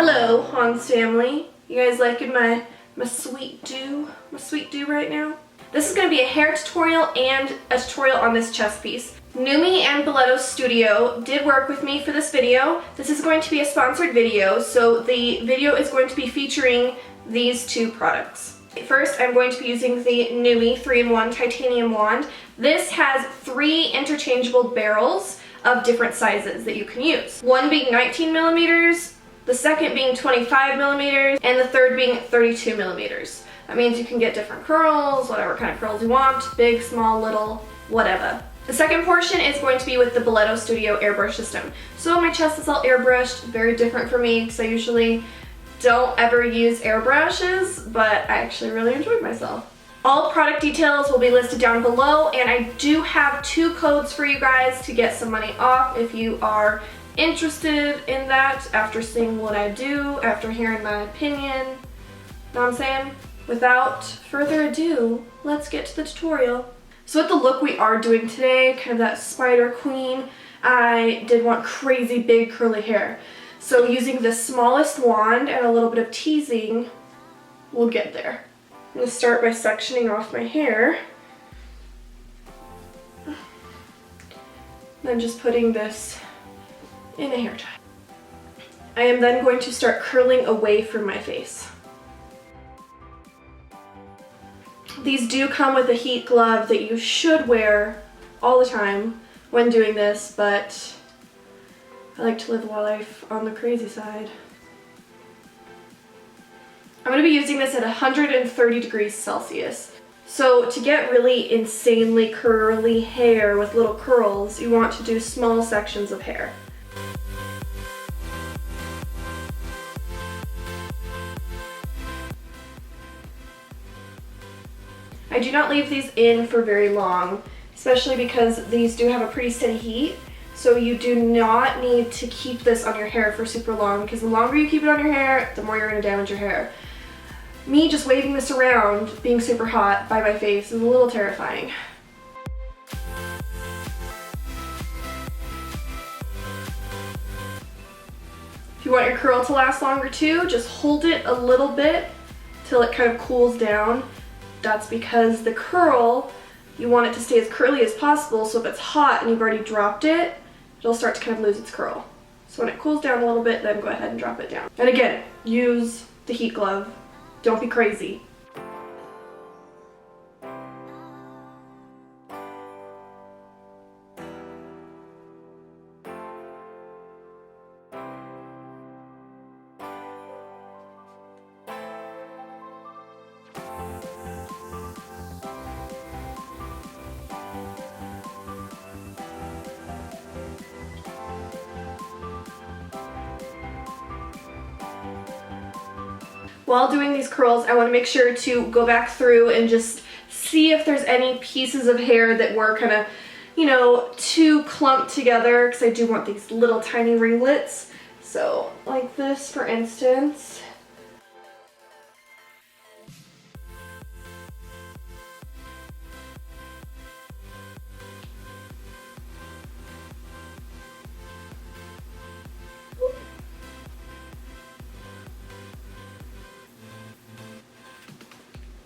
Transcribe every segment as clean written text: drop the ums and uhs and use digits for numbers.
Hello, Hanz family. You guys liking my sweet do right now? This is going to be a hair tutorial and a tutorial on this chest piece. NUME and Belletto Studio did work with me for this video. This is going to be a sponsored video, so the video is going to be featuring these two products. First, I'm going to be using the NUME 3-in-1 Titanium Wand. This has 3 interchangeable barrels of different sizes that you can use. One being 19 millimeters, the second being 25 millimeters, and the third being 32 millimeters. That means you can get different curls, whatever kind of curls you want, big, small, little, whatever. The second portion is going to be with the Belletto Studio Airbrush System. So my chest is all airbrushed, very different for me because I usually don't ever use airbrushes, but I actually really enjoyed myself. All product details will be listed down below, and I do have 2 codes for you guys to get some money off if you are interested in that after seeing what I do, after hearing my opinion. Know what I'm saying? Without further ado, let's get to the tutorial. So with the look we are doing today, kind of that spider queen, I did want crazy big curly hair. So using the smallest wand and a little bit of teasing, we'll get there. I'm going to start by sectioning off my hair. Then just putting this in a hair tie. I am then going to start curling away from my face. These do come with a heat glove that you should wear all the time when doing this, but I like to live life on the crazy side. I'm going to be using this at 130 degrees Celsius. So to get really insanely curly hair with little curls, you want to do small sections of hair. I do not leave these in for very long, especially because these do have a pretty steady heat. So you do not need to keep this on your hair for super long, because the longer you keep it on your hair, the more you're going to damage your hair. Me just waving this around, being super hot by my face, is a little terrifying. If you want your curl to last longer too, just hold it a little bit till it kind of cools down. That's because the curl, you want it to stay as curly as possible, so if it's hot and you've already dropped it, it'll start to kind of lose its curl. So when it cools down a little bit, then go ahead and drop it down. And again, use the heat glove. Don't be crazy. While doing these curls, I want to make sure to go back through and just see if there's any pieces of hair that were kind of, you know, too clumped together, because I do want these little tiny ringlets. So like this, for instance.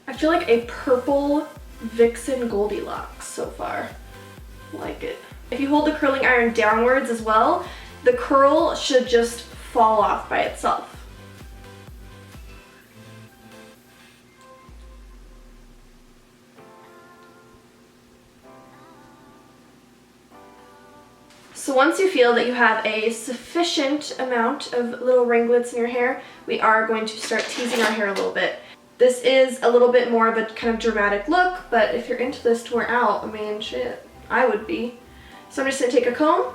I feel like a purple Vixen Goldilocks so far. Like it. If you hold the curling iron downwards as well, the curl should just fall off by itself. So once you feel that you have a sufficient amount of little ringlets in your hair, we are going to start teasing our hair a little bit. This is a little bit more of a kind of dramatic look, but if you're into this to wear out, I mean, shit, I would be. So I'm just going to take a comb,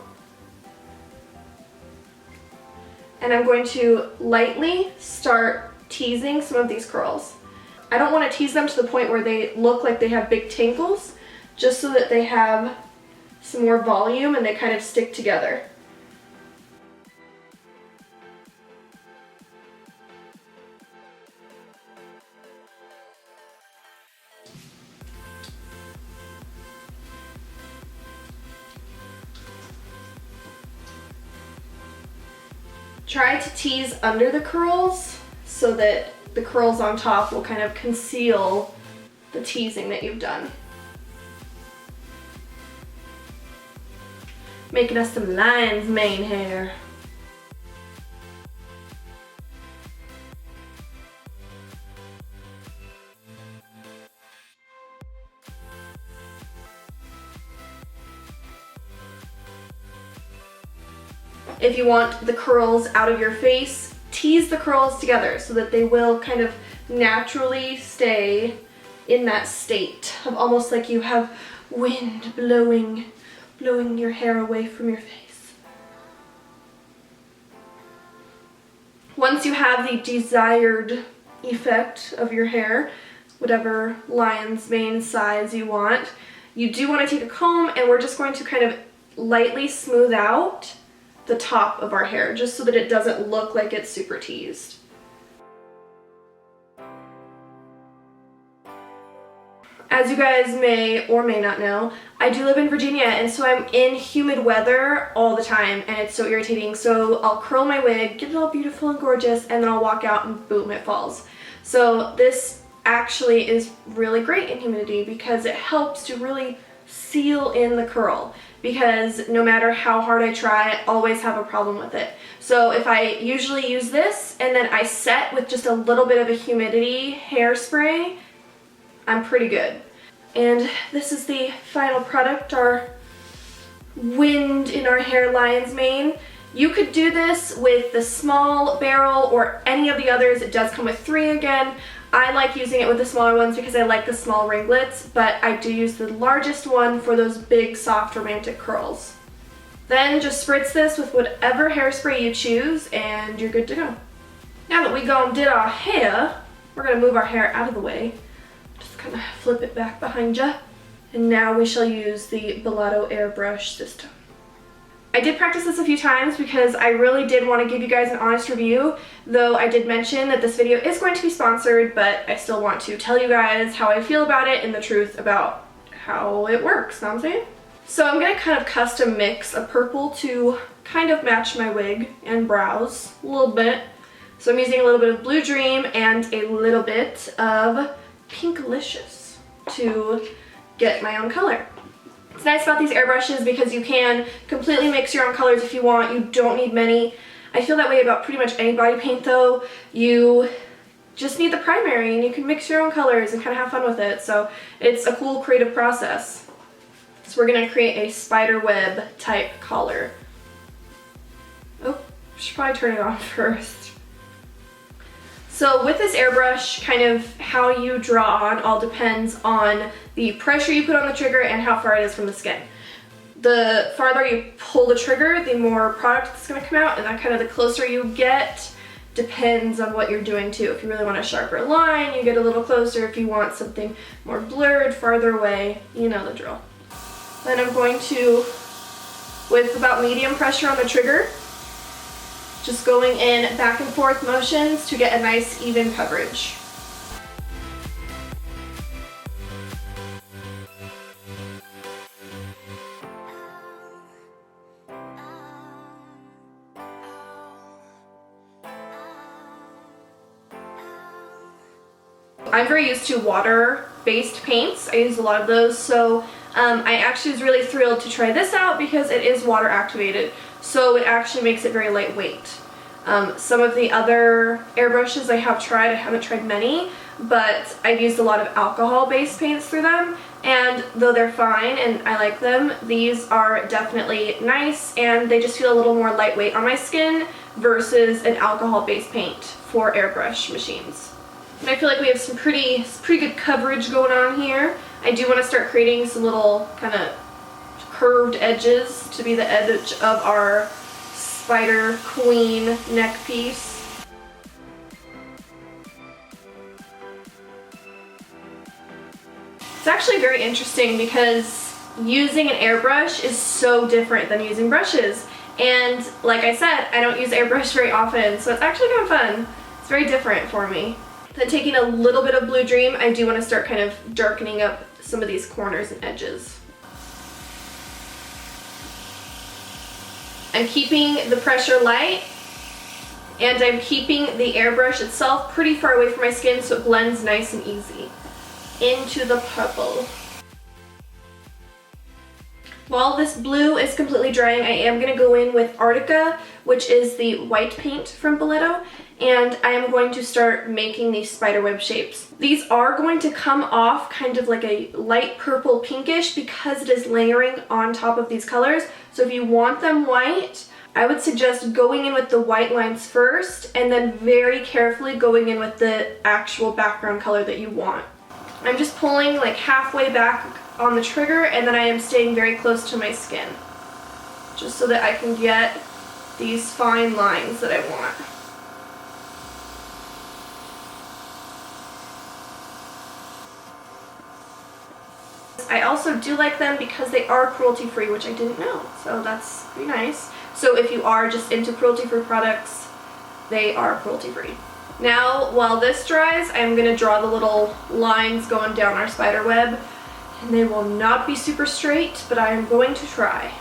and I'm going to lightly start teasing some of these curls. I don't want to tease them to the point where they look like they have big tangles, just so that they have some more volume and they kind of stick together. Try to tease under the curls so that the curls on top will kind of conceal the teasing that you've done. Making us some lion's mane hair. If you want the curls out of your face, tease the curls together so that they will kind of naturally stay in that state of almost like you have wind blowing your hair away from your face. Once you have the desired effect of your hair, whatever lion's mane size you want, you do want to take a comb and we're just going to kind of lightly smooth out the top of our hair just so that it doesn't look like it's super teased. As you guys may or may not know, I do live in Virginia and so I'm in humid weather all the time and it's so irritating. So I'll curl my wig, get it all beautiful and gorgeous, and then I'll walk out and boom, it falls. So this actually is really great in humidity because it helps to really seal in the curl, because no matter how hard I try, I always have a problem with it. So if I usually use this and then I set with just a little bit of a humidity hairspray, I'm pretty good. And this is the final product, our wind in our hair lion's mane. You could do this with the small barrel or any of the others. It does come with 3 again. I like using it with the smaller ones because I like the small ringlets, but I do use the largest one for those big, soft, romantic curls. Then just spritz this with whatever hairspray you choose and you're good to go. Now that we gone did our hair, we're gonna move our hair out of the way. Just kind of flip it back behind you. And now we shall use the Belletto Airbrush System. I did practice this a few times because I really did want to give you guys an honest review, though I did mention that this video is going to be sponsored, but I still want to tell you guys how I feel about it and the truth about how it works, know what I'm saying? So I'm going to kind of custom mix a purple to kind of match my wig and brows a little bit. So I'm using a little bit of Blue Dream and a little bit of Pinkalicious to get my own color. It's nice about these airbrushes because you can completely mix your own colors if you want. You don't need many. I feel that way about pretty much any body paint though. You just need the primary and you can mix your own colors and kind of have fun with it. So it's a cool creative process. So we're going to create a spider web type collar. Oh, should probably turn it on first. So with this airbrush, kind of how you draw on all depends on the pressure you put on the trigger and how far it is from the skin. The farther you pull the trigger, the more product that's going to come out, and that kind of the closer you get depends on what you're doing too. If you really want a sharper line, you get a little closer. If you want something more blurred, farther away, you know the drill. Then I'm going to, with about medium pressure on the trigger, just going in back and forth motions to get a nice even coverage. I'm very used to water-based paints. I use a lot of those, so I actually was really thrilled to try this out because it is water activated, so it actually makes it very lightweight. Some of the other airbrushes I haven't tried many, but I've used a lot of alcohol-based paints through them, and though they're fine and I like them, these are definitely nice and they just feel a little more lightweight on my skin versus an alcohol-based paint for airbrush machines. And I feel like we have some pretty good coverage going on here. I do want to start creating some little kind of curved edges to be the edge of our Spider Queen neck piece. It's actually very interesting because using an airbrush is so different than using brushes. And like I said, I don't use airbrush very often, so it's actually kind of fun. It's very different for me. Then taking a little bit of Blue Dream, I do want to start kind of darkening up some of these corners and edges. I'm keeping the pressure light And I'm keeping the airbrush itself pretty far away from my skin so it blends nice and easy. Into the purple. While this blue is completely drying, I am going to go in with Artica, which is the white paint from Belletto, and I am going to start making these spiderweb shapes. These are going to come off kind of like a light purple pinkish because it is layering on top of these colors. So if you want them white, I would suggest going in with the white lines first and then very carefully going in with the actual background color that you want. I'm just pulling like halfway back on the trigger, and then I am staying very close to my skin, just so that I can get these fine lines that I want. I also do like them because they are cruelty-free, which I didn't know, so that's pretty nice. So if you are just into cruelty-free products, they are cruelty-free. Now, while this dries, I'm going to draw the little lines going down our spider web. And they will not be super straight, but I am going to try.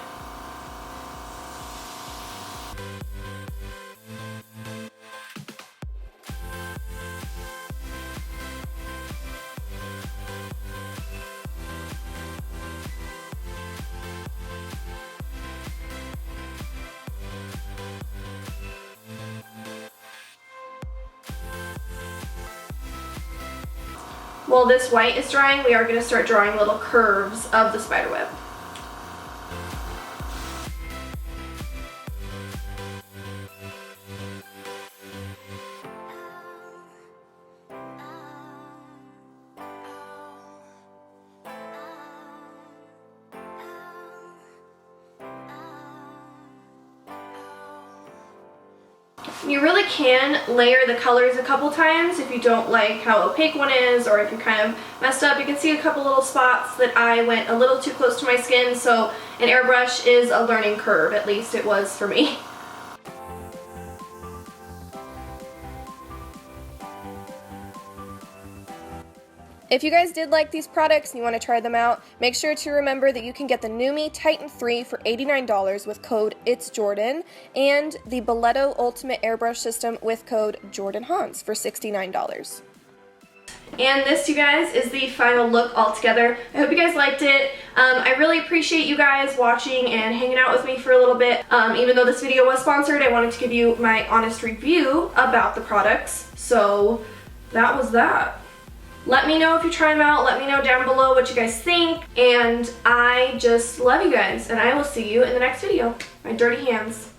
While this white is drying, we are going to start drawing little curves of the spider web. You really can layer the colors a couple times if you don't like how opaque one is, or if you kind of messed up. You can see a couple little spots that I went a little too close to my skin, so an airbrush is a learning curve, at least it was for me. If you guys did like these products and you want to try them out, make sure to remember that you can get the NUME Titan 3 for $89 with code IT'sJordan, and the Belletto Ultimate Airbrush System with code JordanHanz for $69. And this, you guys, is the final look altogether. I hope you guys liked it. I really appreciate you guys watching and hanging out with me for a little bit. Even though this video was sponsored, I wanted to give you my honest review about the products. So that was that. Let me know if you try them out. Let me know down below what you guys think. And I just love you guys. And I will see you in the next video. My dirty hands.